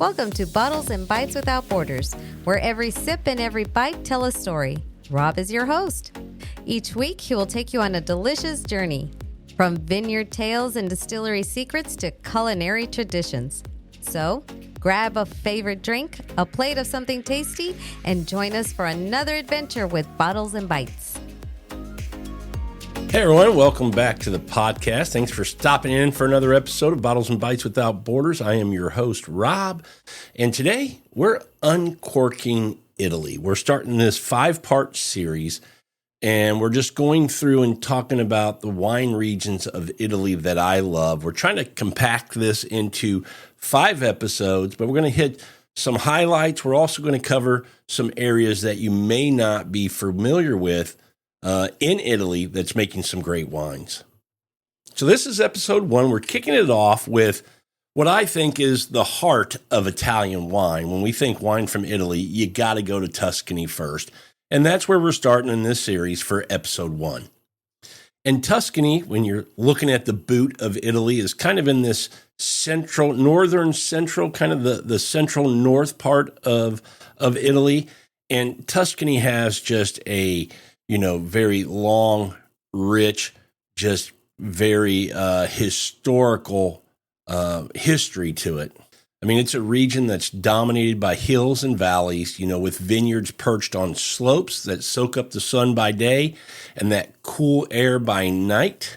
Welcome to Bottles and Bites Without Borders, where every sip and every bite tell a story. Rob is your host. Each week, he will take you on a delicious journey, from vineyard tales and distillery secrets to culinary traditions. So, grab a favorite drink, a plate of something tasty, and join us for another adventure with Bottles and Bites. Hey everyone, welcome back to the podcast. Thanks for stopping in for another episode of Bottles and Bites Without Borders. I am your host, Rob, and today we're uncorking Italy. We're starting this 5-part series, and we're just going through and talking about the wine regions of Italy that I love. We're trying to compact this into 5 episodes, but we're going to hit some highlights. We're also going to cover some areas that you may not be familiar with in Italy that's making some great wines. So this is episode 1. We're kicking it off with what I think is the heart of Italian wine. When we think wine from Italy, you got to go to Tuscany first. And that's where we're starting in this series for episode 1. And Tuscany, when you're looking at the boot of Italy, is kind of in this northern central, kind of the central north part of Italy. And Tuscany has just a very long, rich, just very historical history to it. I mean, it's a region that's dominated by hills and valleys, with vineyards perched on slopes that soak up the sun by day and that cool air by night.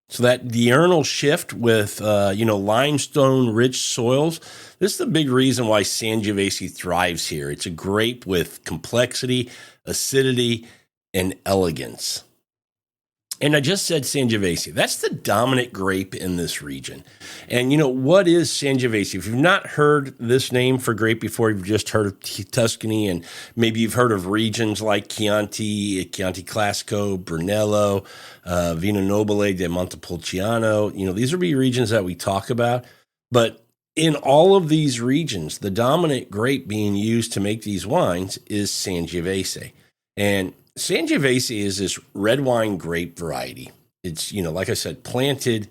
So that diurnal shift with, limestone-rich soils, this is the big reason why Sangiovese thrives here. It's a grape with complexity, acidity, and elegance. And I just said Sangiovese. That's the dominant grape in this region. And what is Sangiovese? If you've not heard this name for grape before, you've just heard of Tuscany, and maybe you've heard of regions like Chianti Classico, Brunello, Vino Nobile de Montalcino. These will be regions that we talk about. But in all of these regions, the dominant grape being used to make these wines is Sangiovese. And Sangiovese is this red wine grape variety. It's, like I said, planted,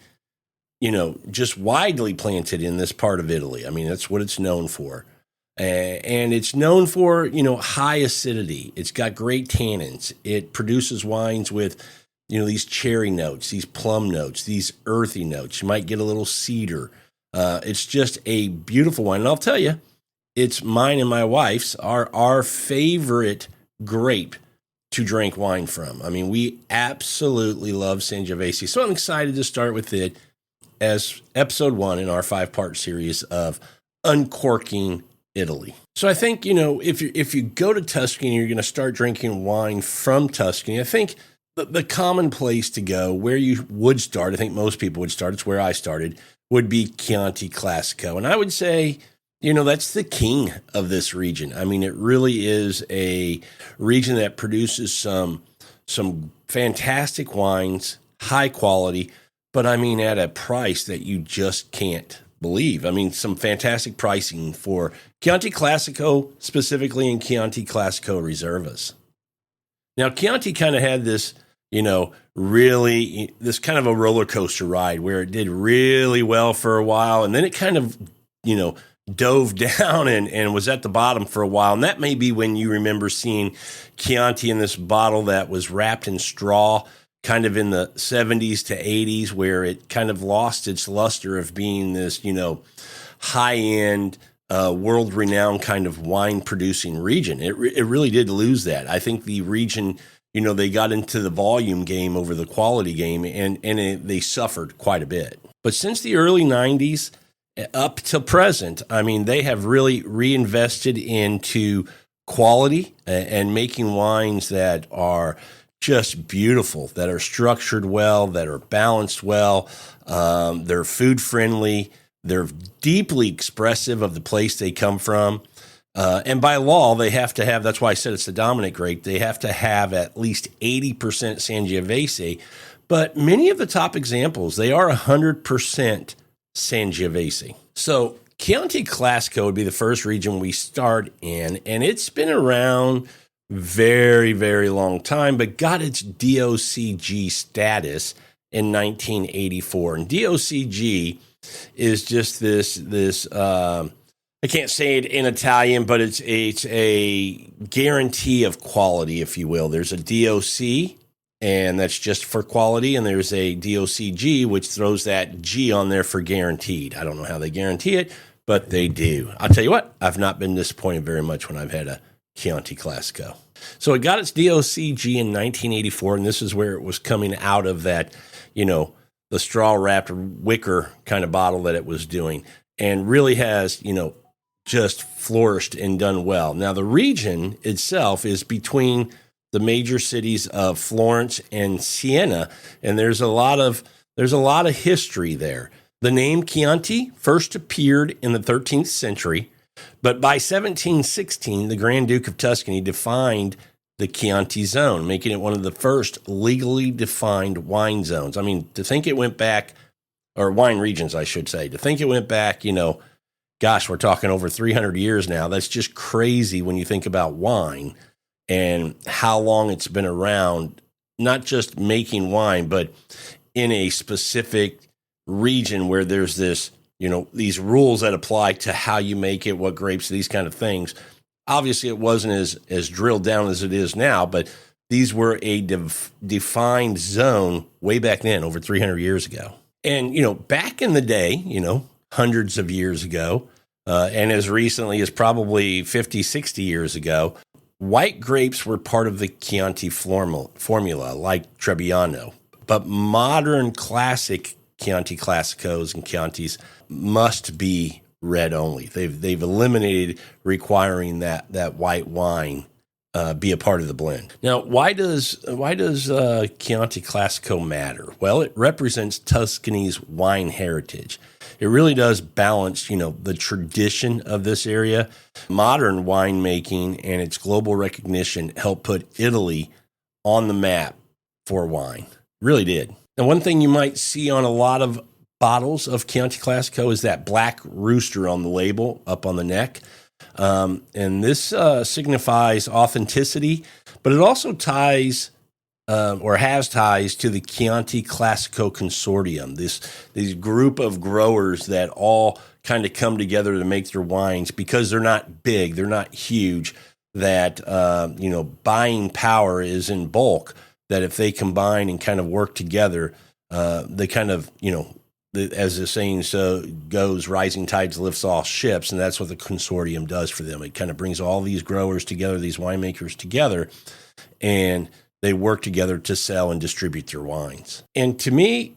just widely planted in this part of Italy. I mean, that's what it's known for. And it's known for, high acidity. It's got great tannins. It produces wines with, these cherry notes, these plum notes, these earthy notes. You might get a little cedar. It's just a beautiful wine. And I'll tell you, it's mine and my wife's, our favorite grape to drink wine from. I mean, we absolutely love Sangiovese. So I'm excited to start with it as episode 1 in our 5-part series of Uncorking Italy. So I think, if you go to Tuscany, you're going to start drinking wine from Tuscany. I think the common place to go, where you would start, I think most people would start, it's where I started, would be Chianti Classico. And I would say, that's the king of this region. I mean, it really is a region that produces some fantastic wines, high quality, but I mean, at a price that you just can't believe. I mean, some fantastic pricing for Chianti Classico specifically, and Chianti Classico Reservas. Now, Chianti kind of had this, really, this kind of a roller coaster ride where it did really well for a while, and then it kind of, dove down and was at the bottom for a while. And that may be when you remember seeing Chianti in this bottle that was wrapped in straw kind of in the 70s to 80s, where it kind of lost its luster of being this, high-end, world-renowned kind of wine-producing region. It really did lose that. I think the region, they got into the volume game over the quality game, and they suffered quite a bit. But since the early 90s, up to present, I mean, they have really reinvested into quality and making wines that are just beautiful, that are structured well, that are balanced well. They're food friendly. They're deeply expressive of the place they come from. And by law, they have to have, that's why I said it's the dominant grape, they have to have at least 80% Sangiovese. But many of the top examples, they are 100% Sangiovese. So Chianti Classico would be the first region we start in, and it's been around very, very long time, but got its DOCG status in 1984. And DOCG is just this I can't say it in Italian, but it's a guarantee of quality, if you will. There's a DOC, and that's just for quality, and there's a DOCG, which throws that G on there for guaranteed. I don't know how they guarantee it, but they do. I'll tell you what, I've not been disappointed very much when I've had a Chianti Classico. So it got its DOCG in 1984, and this is where it was coming out of that, the straw-wrapped wicker kind of bottle that it was doing, and really has, just flourished and done well. Now, the region itself is between the major cities of Florence and Siena, and there's a lot of history there. The name Chianti first appeared in the 13th century, but by 1716, the Grand Duke of Tuscany defined the Chianti zone, making it one of the first legally defined wine zones. I mean, to think it went back, or wine regions, I should say, to think it went back, gosh, we're talking over 300 years now. That's just crazy when you think about wine and how long it's been around, not just making wine, but in a specific region where there's this, these rules that apply to how you make it, what grapes, these kind of things. Obviously, it wasn't as drilled down as it is now, but these were a defined zone way back then, over 300 years ago. And, back in the day, hundreds of years ago, and as recently as probably 50, 60 years ago, white grapes were part of the Chianti formula, like Trebbiano. But modern classic Chianti Classicos and Chiantis must be red only. They've eliminated requiring that white wine be a part of the blend. Now, why does Chianti Classico matter? Well, it represents Tuscany's wine heritage. It really does balance, the tradition of this area. Modern winemaking and its global recognition helped put Italy on the map for wine. Really did. Now, one thing you might see on a lot of bottles of Chianti Classico is that black rooster on the label up on the neck. And this signifies authenticity, but it also ties or has ties to the Chianti Classico Consortium, this group of growers that all kind of come together to make their wines because they're not big, they're not huge, that, buying power is in bulk, that if they combine and kind of work together, they kind of, as the saying goes, rising tides lifts all ships, and that's what the consortium does for them. It kind of brings all these growers together, these winemakers together, and they work together to sell and distribute their wines. And to me,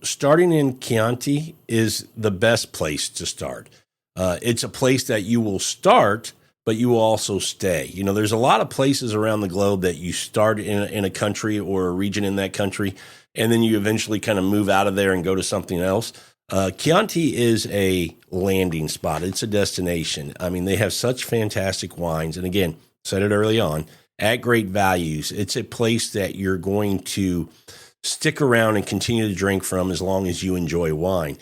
starting in Chianti is the best place to start. It's a place that you will start, but you will also stay. There's a lot of places around the globe that you start in a country or a region in that country, and then you eventually kind of move out of there and go to something else. Chianti is a landing spot. It's a destination. I mean, they have such fantastic wines. And again, said it early on, at great values. It's a place that you're going to stick around and continue to drink from as long as you enjoy wine.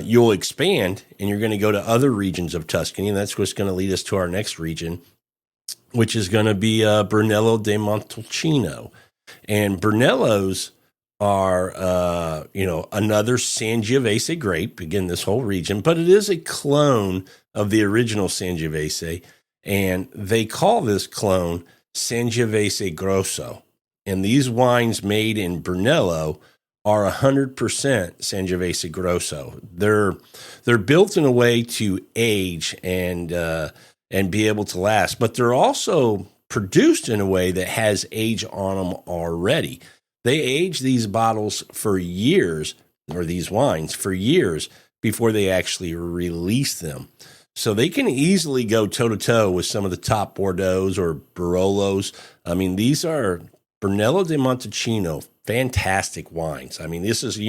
You'll expand, and you're going to go to other regions of Tuscany, and that's what's going to lead us to our next region, which is going to be Brunello di Montalcino. And Brunellos are, another Sangiovese grape, again, this whole region, but it is a clone of the original Sangiovese, and they call this clone Sangiovese Grosso. And these wines made in Brunello are 100% Sangiovese Grosso. They're built in a way to age and be able to last, but they're also produced in a way that has age on them already. They age these bottles for years, or these wines for years, before they actually release them. So they can easily go toe-to-toe with some of the top Bordeaux's or Barolos. I mean, these are Brunello di Montalcino, fantastic wines. I mean, this is,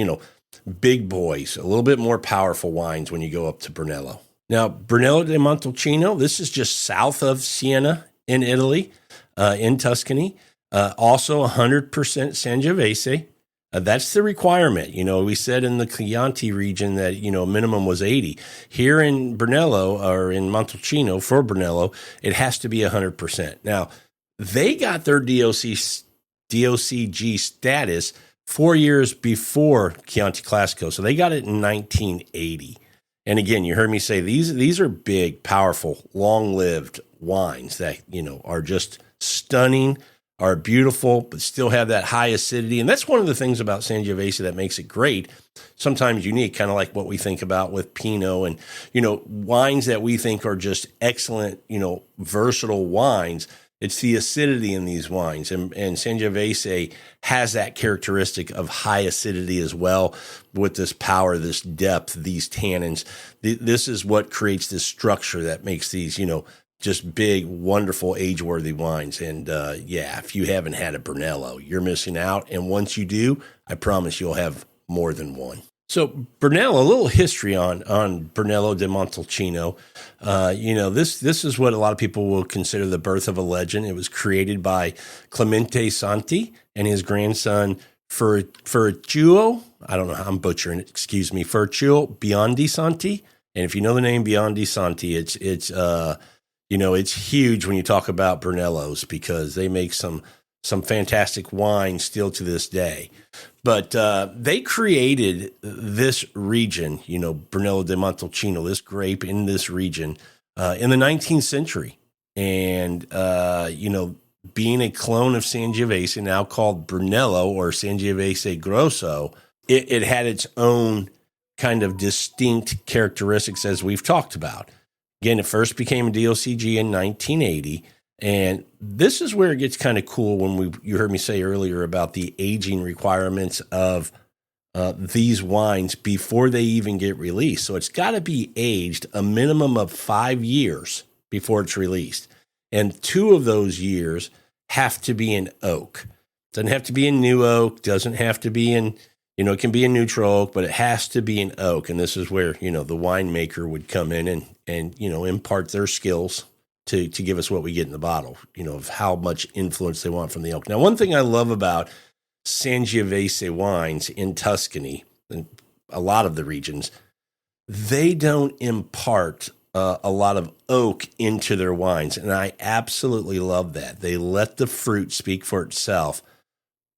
big boys, a little bit more powerful wines when you go up to Brunello. Now, Brunello di Montalcino, this is just south of Siena in Italy, in Tuscany. Also 100% Sangiovese. That's the requirement. We said in the Chianti region that, minimum was 80. Here in Brunello, or in Montalcino for Brunello, it has to be 100%. Now, they got their DOCG status 4 years before Chianti Classico. So they got it in 1980. And again, you heard me say these are big, powerful, long-lived wines that, are just stunning, are beautiful, but still have that high acidity. And that's one of the things about Sangiovese that makes it great, sometimes unique, kind of like what we think about with Pinot and, wines that we think are just excellent, versatile wines. It's the acidity in these wines. And Sangiovese has that characteristic of high acidity as well, with this power, this depth, these tannins. This is what creates this structure that makes these, just big, wonderful, age-worthy wines. And if you haven't had a Brunello, you're missing out. And once you do, I promise you'll have more than one. So Brunello, a little history on Brunello di Montalcino. This is what a lot of people will consider the birth of a legend. It was created by Clemente Santi and his grandson Ferruccio. I don't know how I'm butchering it. Excuse me, Ferruccio Biondi Santi. And if you know the name Biondi Santi, it's huge when you talk about Brunellos, because they make some fantastic wine still to this day. But they created this region, Brunello di Montalcino, this grape in this region in the 19th century. And, being a clone of Sangiovese, now called Brunello or Sangiovese Grosso, it had its own kind of distinct characteristics, as we've talked about. Again, it first became a DOCG in 1980. And this is where it gets kind of cool when you heard me say earlier about the aging requirements of these wines before they even get released. So it's got to be aged a minimum of 5 years before it's released. And 2 of those years have to be in oak. Doesn't have to be in new oak, doesn't have to be in, it can be in neutral oak, but it has to be in oak. And this is where, the winemaker would come in and impart their skills to give us what we get in the bottle, of how much influence they want from the oak. Now, one thing I love about Sangiovese wines in Tuscany, and a lot of the regions, they don't impart a lot of oak into their wines. And I absolutely love that. They let the fruit speak for itself,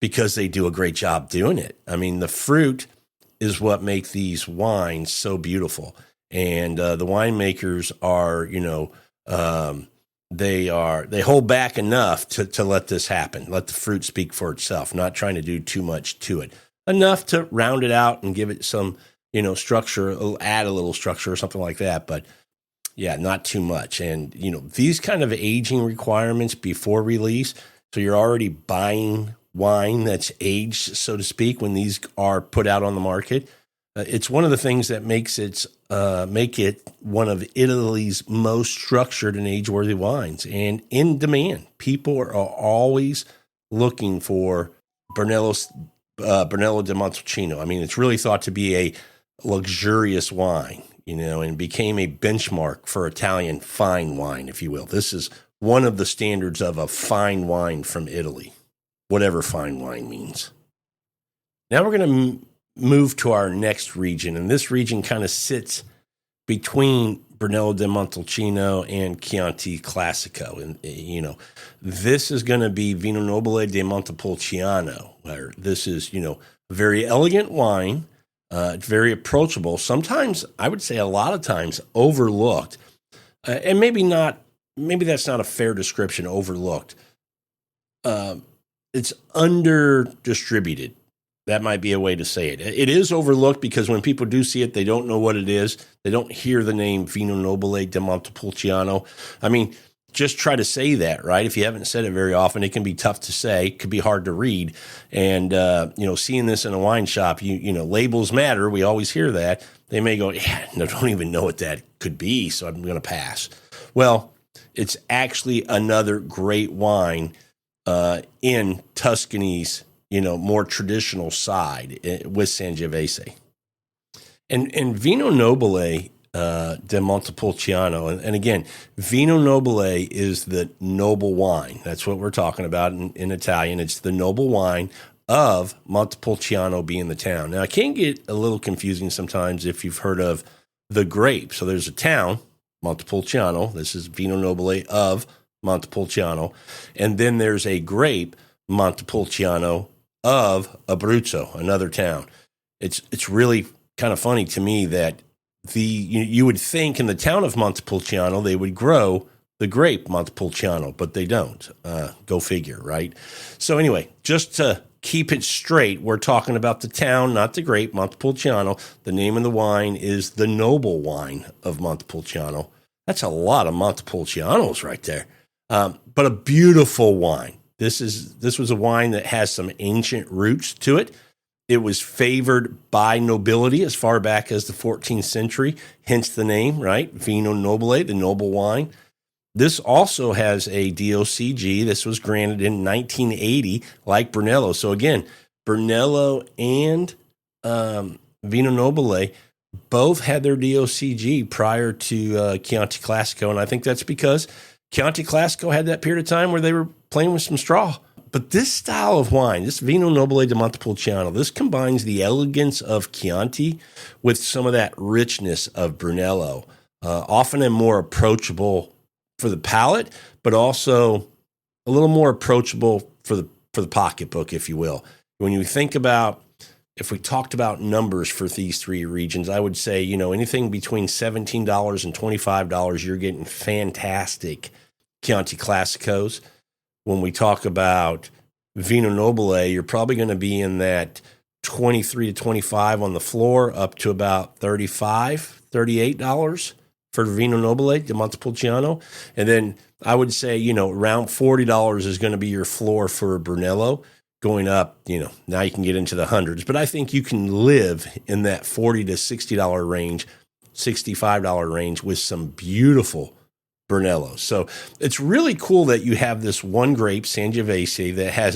because they do a great job doing it. I mean, the fruit is what make these wines so beautiful. And the winemakers are, they hold back enough to let this happen, let the fruit speak for itself, not trying to do too much to it, enough to round it out and give it some, structure, add a little structure or something like that. But yeah, not too much. And, these kind of aging requirements before release, so you're already buying wine that's aged, so to speak, when these are put out on the market. It's one of the things that make it one of Italy's most structured and age-worthy wines, and in demand. People are always looking for Brunello di Montalcino. I mean, it's really thought to be a luxurious wine, and became a benchmark for Italian fine wine, if you will. This is one of the standards of a fine wine from Italy, whatever fine wine means. Now we're going to move to our next region, and this region kind of sits between Brunello di Montalcino and Chianti Classico. And, this is going to be Vino Nobile di Montepulciano, where this is, a very elegant wine. It's very approachable. Sometimes, I would say a lot of times, overlooked. And maybe that's not a fair description, overlooked. It's under-distributed. That might be a way to say it. It is overlooked because when people do see it, they don't know what it is. They don't hear the name Vino Nobile di Montepulciano. I mean, just try to say that, right? If you haven't said it very often, it can be tough to say. It could be hard to read. And, seeing this in a wine shop, labels matter. We always hear that. They may go, no, don't even know what that could be, so I'm going to pass. Well, it's actually another great wine in Tuscany's, more traditional side with Sangiovese. And Vino Nobile de Montepulciano, and again, Vino Nobile is the noble wine. That's what we're talking about in Italian. It's the noble wine of Montepulciano being the town. Now, it can get a little confusing sometimes if you've heard of the grape. So there's a town, Montepulciano. This is Vino Nobile of Montepulciano. And then there's a grape, Montepulciano of Abruzzo, another town. It's really kind of funny to me that you would think in the town of Montepulciano they would grow the grape Montepulciano, but they don't. Go figure, right? So anyway, just to keep it straight, we're talking about the town, not the grape, Montepulciano. The name of the wine is the Noble wine of Montepulciano. That's a lot of Montepulcianos right there. But a beautiful wine. This was a wine that has some ancient roots to it. It was favored by nobility as far back as the 14th century, hence the name, right? Vino Nobile, the noble wine. This also has a DOCG. This was granted in 1980, like Brunello. So again, Brunello and Vino Nobile both had their DOCG prior to Chianti Classico, and I think that's because Chianti Classico had that period of time where they were playing with some straw. But this style of wine, this Vino Nobile di Montepulciano, this combines the elegance of Chianti with some of that richness of Brunello, often a more approachable for the palate, but also a little more approachable for the pocketbook, if you will. When you think about, if we talked about numbers for these three regions, I would say, anything between $17 and $25, you're getting fantastic Chianti Classicos. When we talk about Vino Nobile, you're probably going to be in that 23 to 25 on the floor, up to about $35, $38 for Vino Nobile di Montepulciano. And then I would say, around $40 is going to be your floor for Brunello. Going up, now you can get into the hundreds. But I think you can live in that $40 to $60 range, $65 range with some beautiful Brunello. So it's really cool that you have this one grape, Sangiovese, that has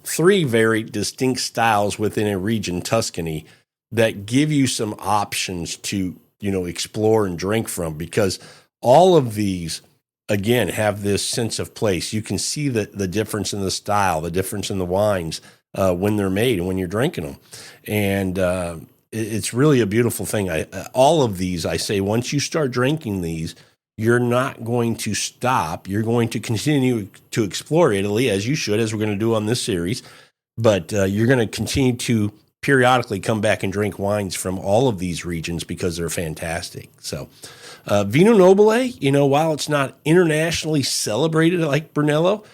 three very distinct styles within a region, Tuscany, that give you some options to, explore and drink from, because all of these, again, have this sense of place. You can see the difference in the style, the difference in the wines when they're made and when you're drinking them. And it's really a beautiful thing. All of these, I say, once you start drinking these, you're not going to stop. You're going to continue to explore Italy, as you should, as we're going to do on this series. But you're going to continue to periodically come back and drink wines from all of these regions because they're fantastic. So Vino Nobile, while it's not internationally celebrated like Brunello,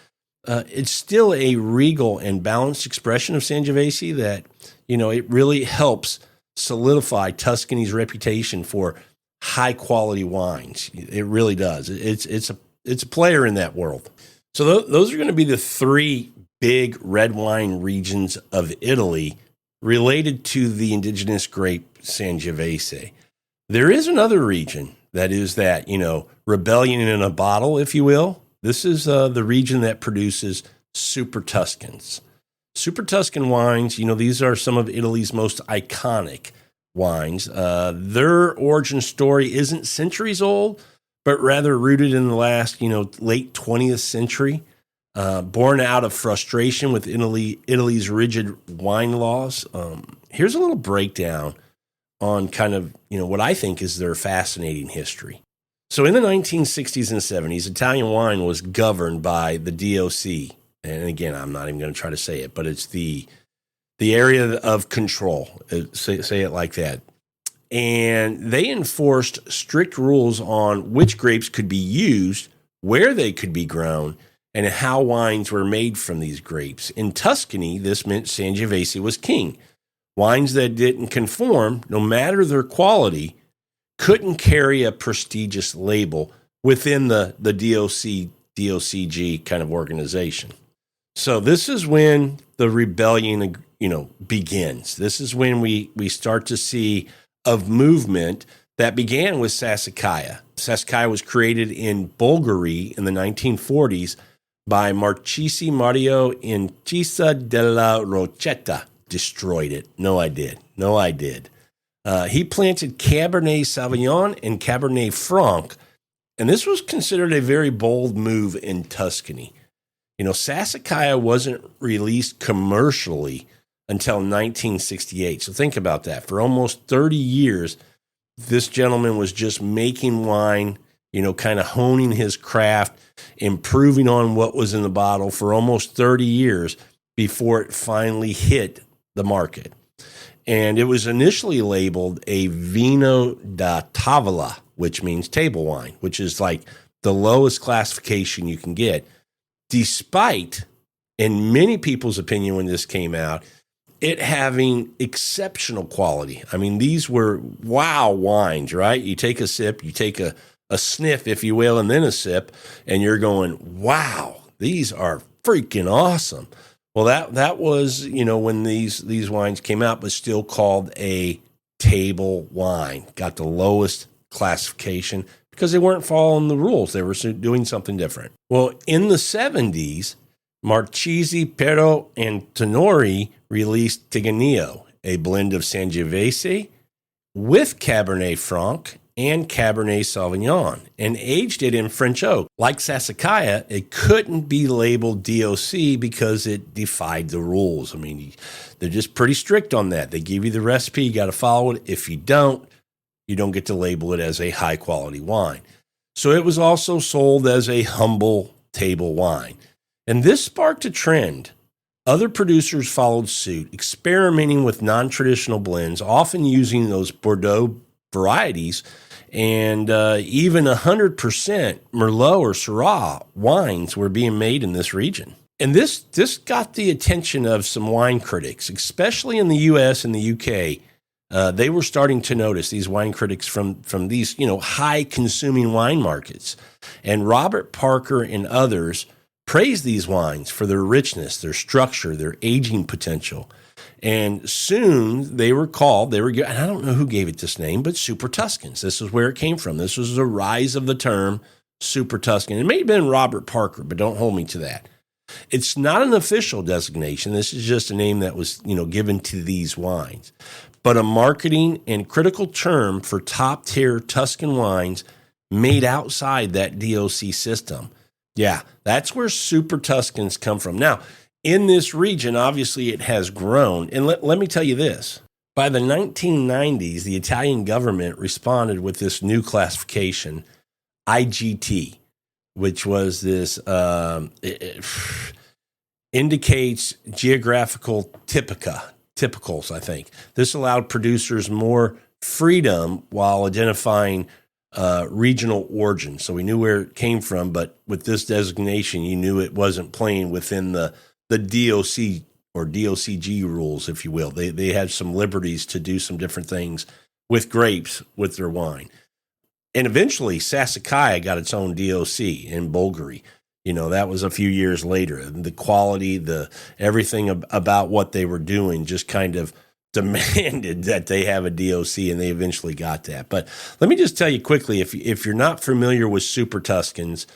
it's still a regal and balanced expression of Sangiovese that, it really helps solidify Tuscany's reputation for high quality wines. It really does. It's a player in that world. So those are going to be the three big red wine regions of Italy related to the indigenous grape Sangiovese. There is another region that is that, rebellion in a bottle, if you will. This is the region that produces Super Tuscans. Super Tuscan wines, these are some of Italy's most iconic wines. Their origin story isn't centuries old, but rather rooted in the last, late 20th century, born out of frustration with Italy's rigid wine laws. Here's a little breakdown on kind of, what I think is their fascinating history. So in the 1960s and 70s, Italian wine was governed by the DOC. And again, I'm not even going to try to say it, but it's the area of control, say it like that. And they enforced strict rules on which grapes could be used, where they could be grown, and how wines were made from these grapes. In Tuscany, this meant Sangiovese was king. Wines that didn't conform, no matter their quality, couldn't carry a prestigious label within the DOCG kind of organization. So this is when the rebellion begins. This is when we start to see a movement that began with Sassicaia. Sassicaia was created in Bolgheri in the 1940s by Marchese Mario Incisa della Rocetta. Destroyed it. No, I did. He planted Cabernet Sauvignon and Cabernet Franc, and this was considered a very bold move in Tuscany. Sassicaia wasn't released commercially until 1968. So think about that. For almost 30 years, this gentleman was just making wine, kind of honing his craft, improving on what was in the bottle for almost 30 years before it finally hit the market. And it was initially labeled a Vino da Tavola, which means table wine, which is like the lowest classification you can get, despite, in many people's opinion when this came out, it having exceptional quality. I mean, these were wow wines, right? You take a sip, you take a sniff, if you will, and then a sip, and you're going, wow, these are freaking awesome. Well, that was, when these wines came out, but still called a table wine. Got the lowest classification because they weren't following the rules. They were doing something different. Well, in the 70s, Marchesi, Pero, and Tenori released Tigannillo, a blend of Sangiovese with Cabernet Franc and Cabernet Sauvignon, and aged it in French oak. Like Sassicaia, it couldn't be labeled DOC because it defied the rules. I mean, they're just pretty strict on that. They give you the recipe, you got to follow it. If you don't get to label it as a high-quality wine. So it was also sold as a humble table wine. And this sparked a trend. Other producers followed suit, experimenting with non-traditional blends, often using those Bordeaux varieties, and even 100% Merlot or Syrah wines were being made in this region. And this got the attention of some wine critics, especially in the U.S. and the U.K. They were starting to notice these wine critics from these high-consuming wine markets. And Robert Parker and others praised these wines for their richness, their structure, their aging potential. And soon they were called, and I don't know who gave it this name, but Super Tuscans. This is where it came from. This was the rise of the term Super Tuscan. It may have been Robert Parker, but don't hold me to that. It's not an official designation. This is just a name that was, given to these wines, but a marketing and critical term for top-tier Tuscan wines made outside that DOC system. Yeah, that's where Super Tuscans come from. Now, in this region, obviously, it has grown. And let me tell you this. By the 1990s, the Italian government responded with this new classification, IGT, which was this, indicates geographical typicals, I think. This allowed producers more freedom while identifying regional origin. So we knew where it came from, but with this designation, you knew it wasn't playing within the DOC or DOCG rules, if you will. They had some liberties to do some different things with grapes with their wine. And eventually, Sassicaia got its own DOC in Bolgheri. That was a few years later. And the quality, everything about what they were doing just kind of demanded that they have a DOC, and they eventually got that. But let me just tell you quickly, if you're not familiar with Super Tuscans,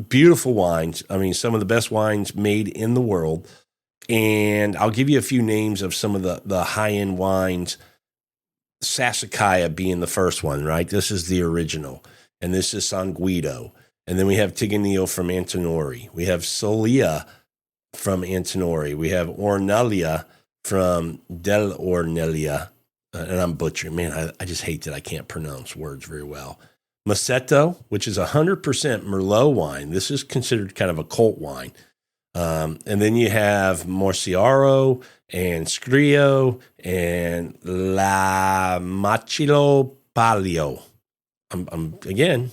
beautiful wines. I mean, some of the best wines made in the world. And I'll give you a few names of some of the high-end wines, Sassicaia being the first one, right? This is the original. And this is San Guido. And then we have Tigannillo from Antinori. We have Solia from Antinori. We have Ornelia from Del Ornelia. And I'm butchering. Man, I just hate that I can't pronounce words very well. Maceto, which is 100% Merlot wine. This is considered kind of a cult wine. And then you have Morciaro and Scrio and La Machilo Palio. I'm again,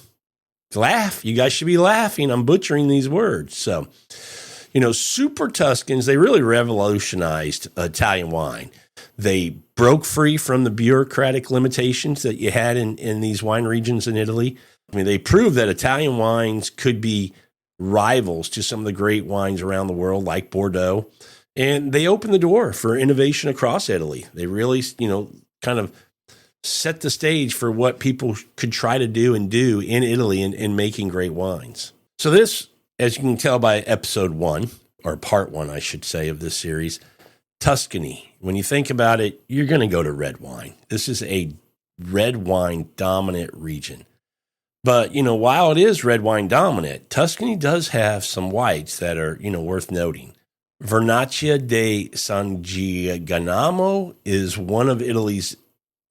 laugh. You guys should be laughing. I'm butchering these words. So, Super Tuscans, they really revolutionized Italian wine. They broke free from the bureaucratic limitations that you had in these wine regions in Italy. I mean, they proved that Italian wines could be rivals to some of the great wines around the world, like Bordeaux. And they opened the door for innovation across Italy. They really, kind of set the stage for what people could try to do in Italy in making great wines. So this, as you can tell by episode 1, or part 1, I should say, of this series, Tuscany. When you think about it, you're going to go to red wine. This is a red wine dominant region. But, while it is red wine dominant, Tuscany does have some whites that are, worth noting. Vernaccia di San Gimignano is one of Italy's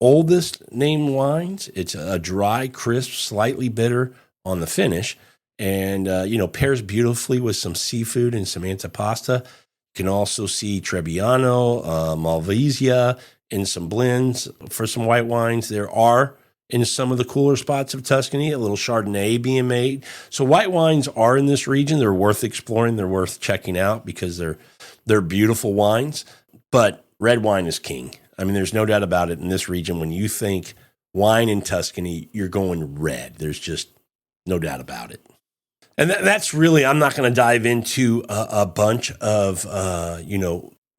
oldest named wines. It's a dry, crisp, slightly bitter on the finish, and, pairs beautifully with some seafood and some antipasta. You can also see Trebbiano, Malvasia, in some blends for some white wines. There are in some of the cooler spots of Tuscany, a little Chardonnay being made. So white wines are in this region. They're worth exploring. They're worth checking out because they're beautiful wines. But red wine is king. I mean, there's no doubt about it in this region. When you think wine in Tuscany, you're going red. There's just no doubt about it. And that's really, I'm not going to dive into a bunch of,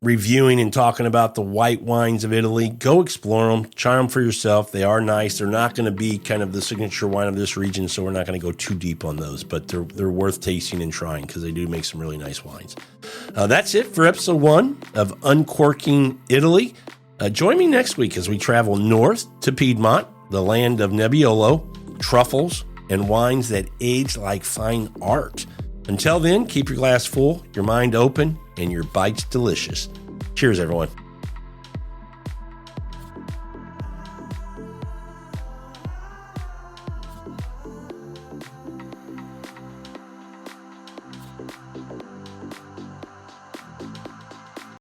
reviewing and talking about the white wines of Italy. Go explore them, try them for yourself. They are nice. They're not going to be kind of the signature wine of this region, so we're not going to go too deep on those, but they're worth tasting and trying because they do make some really nice wines. That's it for episode 1 of Uncorking Italy. Join me next week as we travel north to Piedmont, the land of Nebbiolo, truffles, and wines that age like fine art. Until then, keep your glass full, your mind open, and your bites delicious. Cheers, everyone.